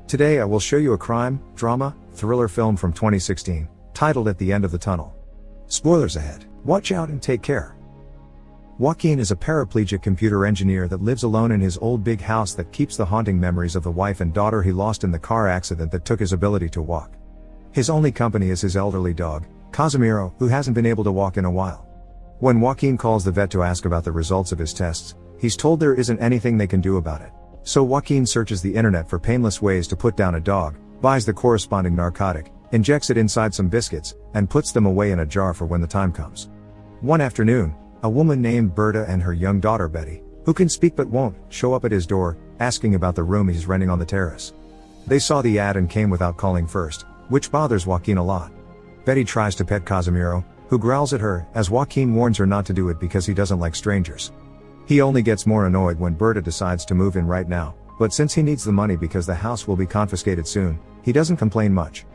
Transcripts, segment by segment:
Today I will show you a crime, drama, thriller film from 2016, titled At the End of the Tunnel. Spoilers ahead. Watch out and take care. Joaquin is a paraplegic computer engineer that lives alone in his old big house that keeps the haunting memories of the wife and daughter he lost in the car accident that took his ability to walk. His only company is his elderly dog, Casimiro, who hasn't been able to walk in a while. When Joaquin calls the vet to ask about the results of his tests, he's told there isn't anything they can do about it. So Joaquin searches the internet for painless ways to put down a dog, buys the corresponding narcotic, injects it inside some biscuits, and puts them away in a jar for when the time comes. One afternoon, a woman named Berta and her young daughter Betty, who can speak but won't, show up at his door, asking about the room he's renting on the terrace. They saw the ad and came without calling first, which bothers Joaquin a lot. Betty tries to pet Casimiro, who growls at her, as Joaquin warns her not to do it because he doesn't like strangers. He only gets more annoyed when Berta decides to move in right now, but since he needs the money because the house will be confiscated soon, he doesn't complain much.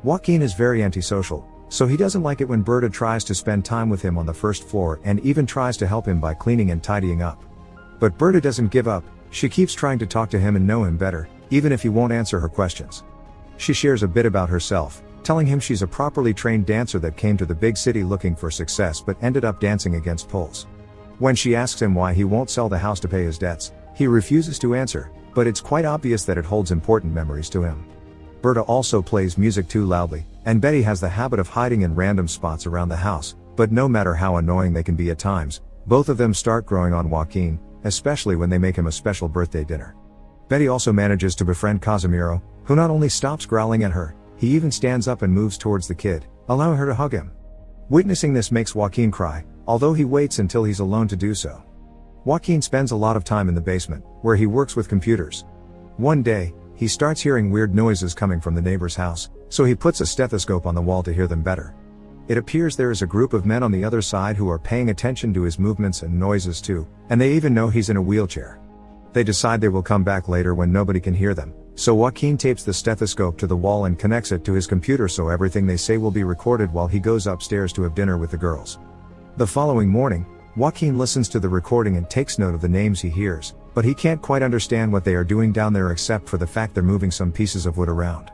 Joaquin is very antisocial, so he doesn't like it when Berta tries to spend time with him on the first floor and even tries to help him by cleaning and tidying up. But Berta doesn't give up, she keeps trying to talk to him and know him better, even if he won't answer her questions. She shares a bit about herself, telling him she's a properly trained dancer that came to the big city looking for success but ended up dancing against poles. When she asks him why he won't sell the house to pay his debts, he refuses to answer, but it's quite obvious that it holds important memories to him. Berta also plays music too loudly, and Betty has the habit of hiding in random spots around the house, but no matter how annoying they can be at times, both of them start growing on Joaquin, especially when they make him a special birthday dinner. Betty also manages to befriend Casimiro, who not only stops growling at her, he even stands up and moves towards the kid, allowing her to hug him. Witnessing this makes Joaquin cry, although he waits until he's alone to do so. Joaquin spends a lot of time in the basement, where he works with computers. One day, he starts hearing weird noises coming from the neighbor's house, so he puts a stethoscope on the wall to hear them better. It appears there is a group of men on the other side who are paying attention to his movements and noises too, and they even know he's in a wheelchair. They decide they will come back later when nobody can hear them, so Joaquin tapes the stethoscope to the wall and connects it to his computer so everything they say will be recorded while he goes upstairs to have dinner with the girls. The following morning, Joaquin listens to the recording and takes note of the names he hears, but he can't quite understand what they are doing down there except for the fact they're moving some pieces of wood around.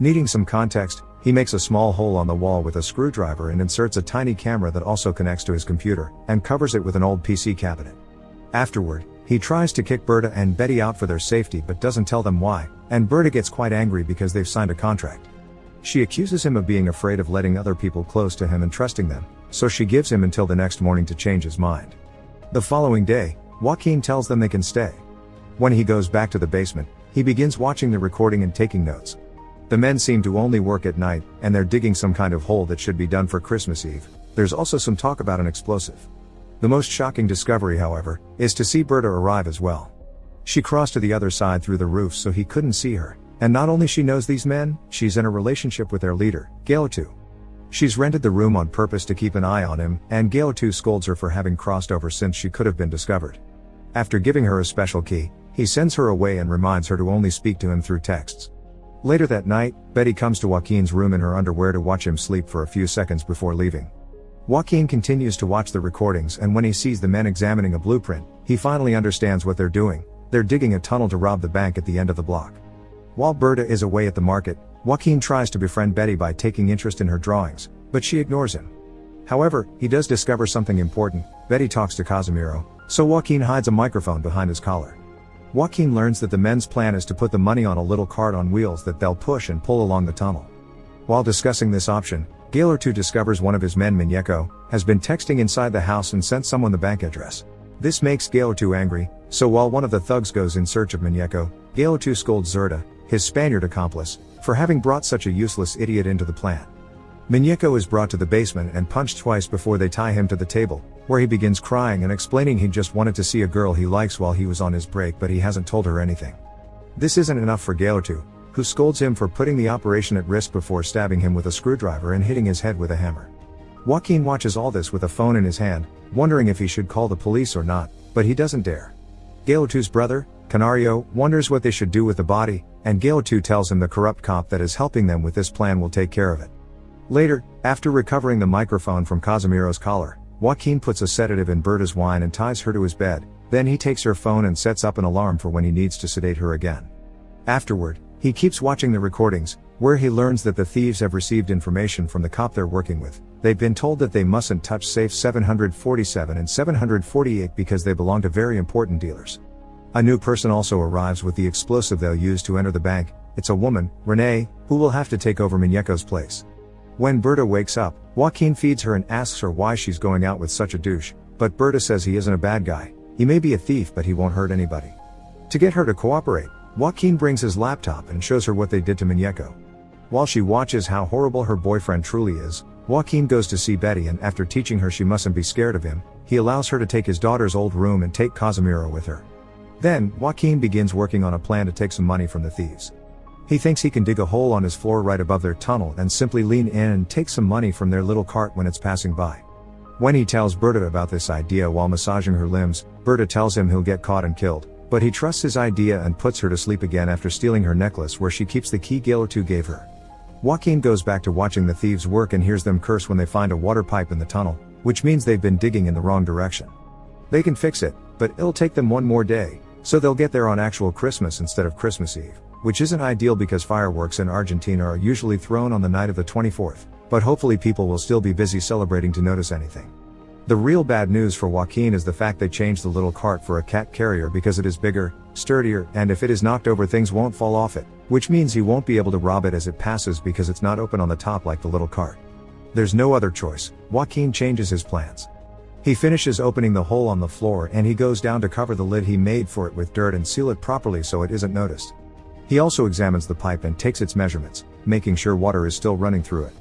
Needing some context, he makes a small hole on the wall with a screwdriver and inserts a tiny camera that also connects to his computer, and covers it with an old PC cabinet. Afterward, he tries to kick Berta and Betty out for their safety but doesn't tell them why, and Berta gets quite angry because they've signed a contract. She accuses him of being afraid of letting other people close to him and trusting them, so she gives him until the next morning to change his mind. The following day, Joaquin tells them they can stay. When he goes back to the basement, he begins watching the recording and taking notes. The men seem to only work at night, and they're digging some kind of hole that should be done for Christmas Eve. There's also some talk about an explosive. The most shocking discovery, however, is to see Berta arrive as well. She crossed to the other side through the roof so he couldn't see her, and not only she knows these men, she's in a relationship with their leader, Galetu. She's rented the room on purpose to keep an eye on him, and Galetu scolds her for having crossed over since she could have been discovered. After giving her a special key, he sends her away and reminds her to only speak to him through texts. Later that night, Betty comes to Joaquin's room in her underwear to watch him sleep for a few seconds before leaving. Joaquin continues to watch the recordings, and when he sees the men examining a blueprint, he finally understands what they're doing. They're digging a tunnel to rob the bank at the end of the block. While Berta is away at the market, Joaquin tries to befriend Betty by taking interest in her drawings, but she ignores him. However, he does discover something important. Betty talks to Casimiro, so Joaquin hides a microphone behind his collar. Joaquin learns that the men's plan is to put the money on a little cart on wheels that they'll push and pull along the tunnel. While discussing this option, Galetu discovers one of his men, Muñeco, has been texting inside the house and sent someone the bank address. This makes Galetu angry, so while one of the thugs goes in search of Muñeco, Galetu scolds Zerda, his Spaniard accomplice, for having brought such a useless idiot into the plan. Muñeco is brought to the basement and punched twice before they tie him to the table, where he begins crying and explaining he just wanted to see a girl he likes while he was on his break but he hasn't told her anything. This isn't enough for Galetu, who scolds him for putting the operation at risk before stabbing him with a screwdriver and hitting his head with a hammer. Joaquin watches all this with a phone in his hand, wondering if he should call the police or not, but he doesn't dare. Galetu's brother, Canario, wonders what they should do with the body, and Galetu tells him the corrupt cop that is helping them with this plan will take care of it. Later, after recovering the microphone from Casimiro's collar, Joaquin puts a sedative in Berta's wine and ties her to his bed, then he takes her phone and sets up an alarm for when he needs to sedate her again. Afterward, He keeps watching the recordings, where he learns that the thieves have received information from the cop they're working with. They've been told that they mustn't touch safe 747 and 748 because they belong to very important dealers. A new person also arrives with the explosive they'll use to enter the bank. It's a woman, Renee, who will have to take over Muñeco's place. When Berta wakes up, Joaquin feeds her and asks her why she's going out with such a douche, but Berta says he isn't a bad guy. He may be a thief, but he won't hurt anybody. To get her to cooperate, Joaquin brings his laptop and shows her what they did to Muñeco. While she watches how horrible her boyfriend truly is, Joaquin goes to see Betty, and after teaching her she mustn't be scared of him, he allows her to take his daughter's old room and take Casimiro with her. Then, Joaquin begins working on a plan to take some money from the thieves. He thinks he can dig a hole on his floor right above their tunnel and simply lean in and take some money from their little cart when it's passing by. When he tells Berta about this idea while massaging her limbs, Berta tells him he'll get caught and killed, but he trusts his idea and puts her to sleep again after stealing her necklace where she keeps the key Gaylor 2 gave her. Joaquin goes back to watching the thieves work and hears them curse when they find a water pipe in the tunnel, which means they've been digging in the wrong direction. They can fix it, but it'll take them one more day, so they'll get there on actual Christmas instead of Christmas Eve, which isn't ideal because fireworks in Argentina are usually thrown on the night of the 24th, but hopefully people will still be busy celebrating to notice anything. The real bad news for Joaquin is the fact they changed the little cart for a cat carrier because it is bigger, sturdier, and if it is knocked over things won't fall off it, which means he won't be able to rob it as it passes because it's not open on the top like the little cart. There's no other choice. Joaquin changes his plans. He finishes opening the hole on the floor and he goes down to cover the lid he made for it with dirt and seal it properly so it isn't noticed. He also examines the pipe and takes its measurements, making sure water is still running through it.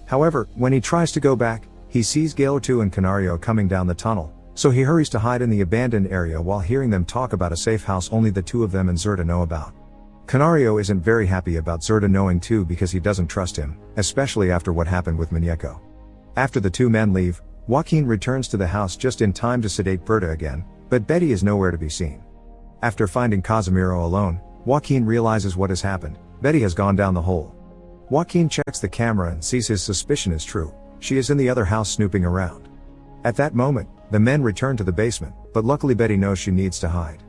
However, when he tries to go back, he sees Gaylor 2 and Canario coming down the tunnel, so he hurries to hide in the abandoned area while hearing them talk about a safe house only the two of them and Zerda know about. Canario isn't very happy about Zerda knowing too because he doesn't trust him, especially after what happened with Muñeco. After the two men leave, Joaquin returns to the house just in time to sedate Berta again, but Betty is nowhere to be seen. After finding Casimiro alone, Joaquin realizes what has happened. Betty has gone down the hole. Joaquin checks the camera and sees his suspicion is true. She is in the other house snooping around. At that moment, the men return to the basement, but luckily Betty knows she needs to hide.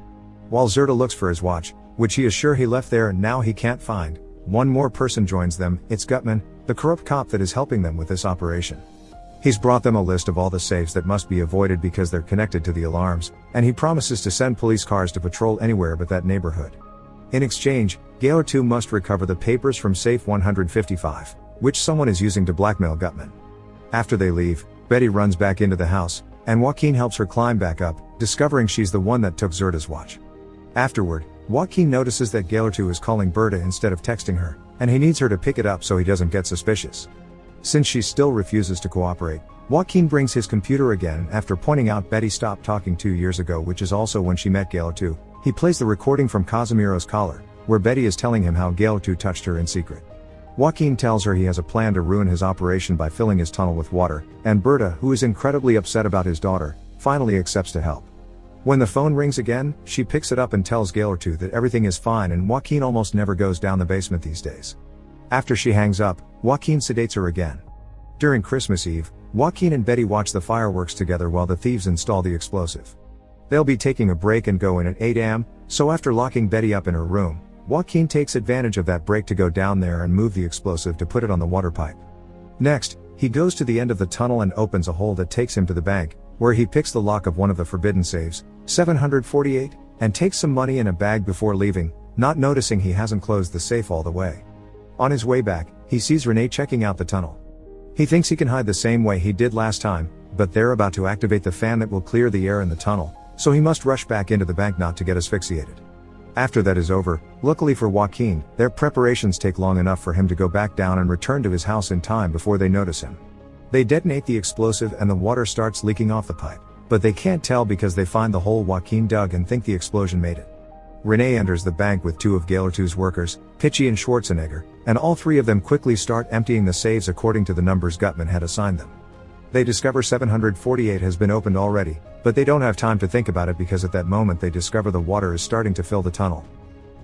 While Zerda looks for his watch, which he is sure he left there and now he can't find, one more person joins them. It's Gutman, the corrupt cop that is helping them with this operation. He's brought them a list of all the safes that must be avoided because they're connected to the alarms, and he promises to send police cars to patrol anywhere but that neighborhood. In exchange, Gaylor 2 must recover the papers from safe 155, which someone is using to blackmail Gutman. After they leave, Betty runs back into the house, and Joaquin helps her climb back up, discovering she's the one that took Zerda's watch. Afterward, Joaquin notices that Gaylor 2 is calling Berta instead of texting her, and he needs her to pick it up so he doesn't get suspicious. Since she still refuses to cooperate, Joaquin brings his computer again after pointing out Betty stopped talking 2 years ago, which is also when she met Gaylor 2. He plays the recording from Casimiro's collar, where Betty is telling him how Gaylor 2 touched her in secret. Joaquin tells her he has a plan to ruin his operation by filling his tunnel with water, and Berta, who is incredibly upset about his daughter, finally accepts to help. When the phone rings again, she picks it up and tells Gaylor 2 that everything is fine and Joaquin almost never goes down the basement these days. After she hangs up, Joaquin sedates her again. During Christmas Eve, Joaquin and Betty watch the fireworks together while the thieves install the explosive. They'll be taking a break and go in at 8 am, so after locking Betty up in her room, Joaquin takes advantage of that break to go down there and move the explosive to put it on the water pipe. Next, he goes to the end of the tunnel and opens a hole that takes him to the bank, where he picks the lock of one of the forbidden safes, 748, and takes some money in a bag before leaving, not noticing he hasn't closed the safe all the way. On his way back, he sees Renee checking out the tunnel. He thinks he can hide the same way he did last time, but they're about to activate the fan that will clear the air in the tunnel, so he must rush back into the bank not to get asphyxiated. After that is over, luckily for Joaquin, their preparations take long enough for him to go back down and return to his house in time before they notice him. They detonate the explosive and the water starts leaking off the pipe, but they can't tell because they find the hole Joaquin dug and think the explosion made it. Renee enters the bank with two of Gaylor 2's workers, Pitchy and Schwarzenegger, and all three of them quickly start emptying the safes according to the numbers Gutman had assigned them. They discover 748 has been opened already, but they don't have time to think about it because at that moment they discover the water is starting to fill the tunnel.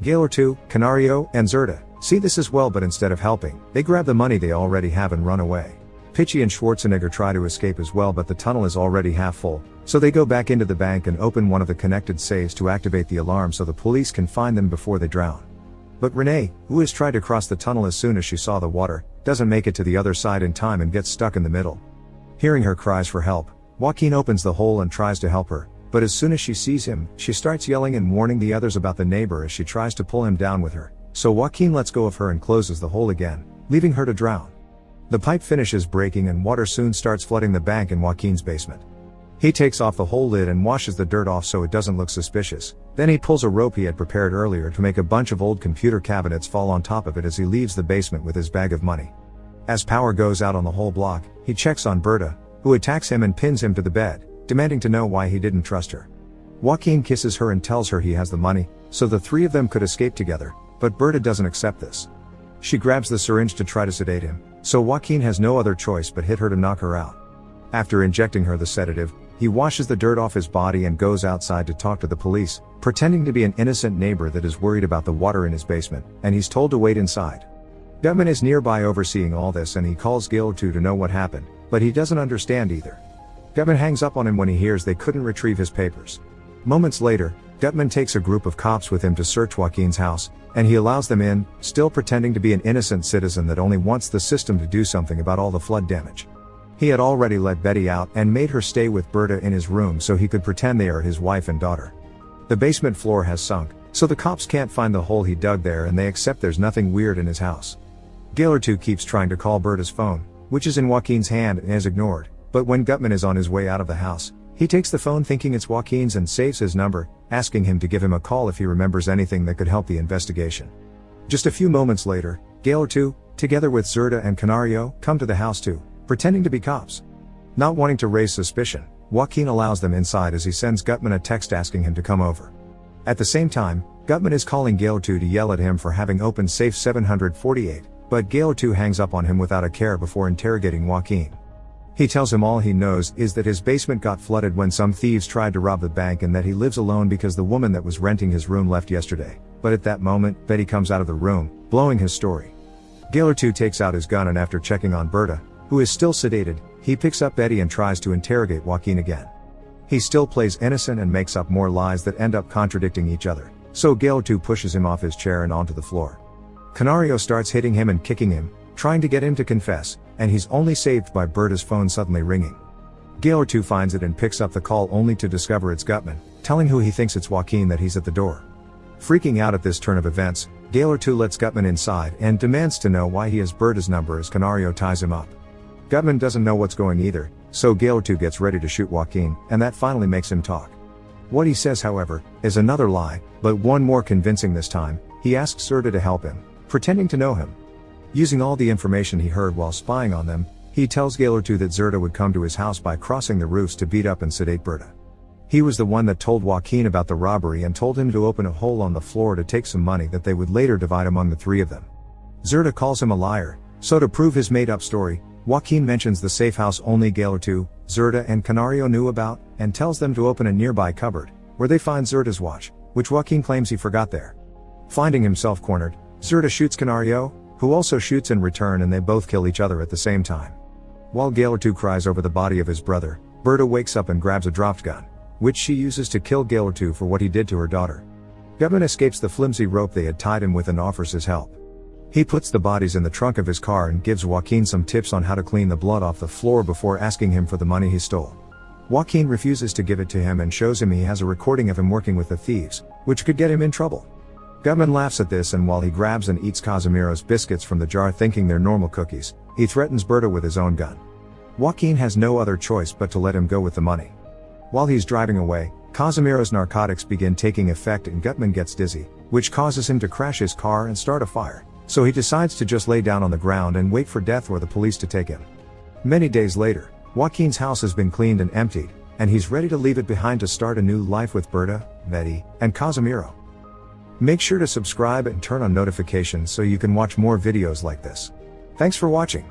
Gaylor 2, Canario, and Zerda see this as well, but instead of helping, they grab the money they already have and run away. Pitchy and Schwarzenegger try to escape as well, but the tunnel is already half full, so they go back into the bank and open one of the connected safes to activate the alarm so the police can find them before they drown. But Renee, who has tried to cross the tunnel as soon as she saw the water, doesn't make it to the other side in time and gets stuck in the middle. Hearing her cries for help, Joaquin opens the hole and tries to help her, but as soon as she sees him, she starts yelling and warning the others about the neighbor as she tries to pull him down with her, so Joaquin lets go of her and closes the hole again, leaving her to drown. The pipe finishes breaking and water soon starts flooding the bank in Joaquin's basement. He takes off the hole lid and washes the dirt off so it doesn't look suspicious. Then he pulls a rope he had prepared earlier to make a bunch of old computer cabinets fall on top of it as he leaves the basement with his bag of money. As power goes out on the whole block, he checks on Berta, who attacks him and pins him to the bed, demanding to know why he didn't trust her. Joaquin kisses her and tells her he has the money, so the three of them could escape together, but Berta doesn't accept this. She grabs the syringe to try to sedate him, so Joaquin has no other choice but hit her to knock her out. After injecting her the sedative, he washes the dirt off his body and goes outside to talk to the police, pretending to be an innocent neighbor that is worried about the water in his basement, and he's told to wait inside. Gutman is nearby overseeing all this and he calls Gail to know what happened, but he doesn't understand either. Gutman hangs up on him when he hears they couldn't retrieve his papers. Moments later, Gutman takes a group of cops with him to search Joaquin's house, and he allows them in, still pretending to be an innocent citizen that only wants the system to do something about all the flood damage. He had already let Betty out and made her stay with Berta in his room so he could pretend they are his wife and daughter. The basement floor has sunk, so the cops can't find the hole he dug there and they accept there's nothing weird in his house. Gail keeps trying to call Berta's phone, which is in Joaquin's hand and is ignored, but when Gutman is on his way out of the house, he takes the phone thinking it's Joaquin's and saves his number, asking him to give him a call if he remembers anything that could help the investigation. Just a few moments later, Gail together with Zerda and Canario, come to the house too, pretending to be cops. Not wanting to raise suspicion, Joaquin allows them inside as he sends Gutman a text asking him to come over. At the same time, Gutman is calling Gail to yell at him for having opened safe 748, but Gail hangs up on him without a care before interrogating Joaquin. He tells him all he knows is that his basement got flooded when some thieves tried to rob the bank and that he lives alone because the woman that was renting his room left yesterday, but at that moment, Betty comes out of the room, blowing his story. Gail takes out his gun and after checking on Berta, who is still sedated, he picks up Betty and tries to interrogate Joaquin again. He still plays innocent and makes up more lies that end up contradicting each other, so Gail pushes him off his chair and onto the floor. Canario starts hitting him and kicking him, trying to get him to confess, and he's only saved by Berta's phone suddenly ringing. Gail finds it and picks up the call only to discover it's Gutman, telling who he thinks it's Joaquin that he's at the door. Freaking out at this turn of events, Gail lets Gutman inside and demands to know why he has Berta's number as Canario ties him up. Gutman doesn't know what's going either, so Gail gets ready to shoot Joaquin, and that finally makes him talk. What he says, however, is another lie, but one more convincing this time. He asks Zerda to help him, pretending to know him. Using all the information he heard while spying on them, he tells Gail that Zerda would come to his house by crossing the roofs to beat up and sedate Berta. He was the one that told Joaquin about the robbery and told him to open a hole on the floor to take some money that they would later divide among the three of them. Zerda calls him a liar, so to prove his made-up story, Joaquin mentions the safe house only Gail Zerda and Canario knew about, and tells them to open a nearby cupboard, where they find Zerda's watch, which Joaquin claims he forgot there. Finding himself cornered, Zerda shoots Canario, who also shoots in return, and they both kill each other at the same time. While Gail cries over the body of his brother, Berta wakes up and grabs a dropped gun, which she uses to kill Gail for what he did to her daughter. Gutman escapes the flimsy rope they had tied him with and offers his help. He puts the bodies in the trunk of his car and gives Joaquin some tips on how to clean the blood off the floor before asking him for the money he stole. Joaquin refuses to give it to him and shows him he has a recording of him working with the thieves, which could get him in trouble. Gutman laughs at this, and while he grabs and eats Casimiro's biscuits from the jar thinking they're normal cookies, he threatens Berta with his own gun. Joaquin has no other choice but to let him go with the money. While he's driving away, Casimiro's narcotics begin taking effect and Gutman gets dizzy, which causes him to crash his car and start a fire, so he decides to just lay down on the ground and wait for death or the police to take him. Many days later, Joaquin's house has been cleaned and emptied, and he's ready to leave it behind to start a new life with Berta, Betty, and Casimiro. Make sure to subscribe and turn on notifications so you can watch more videos like this. Thanks for watching.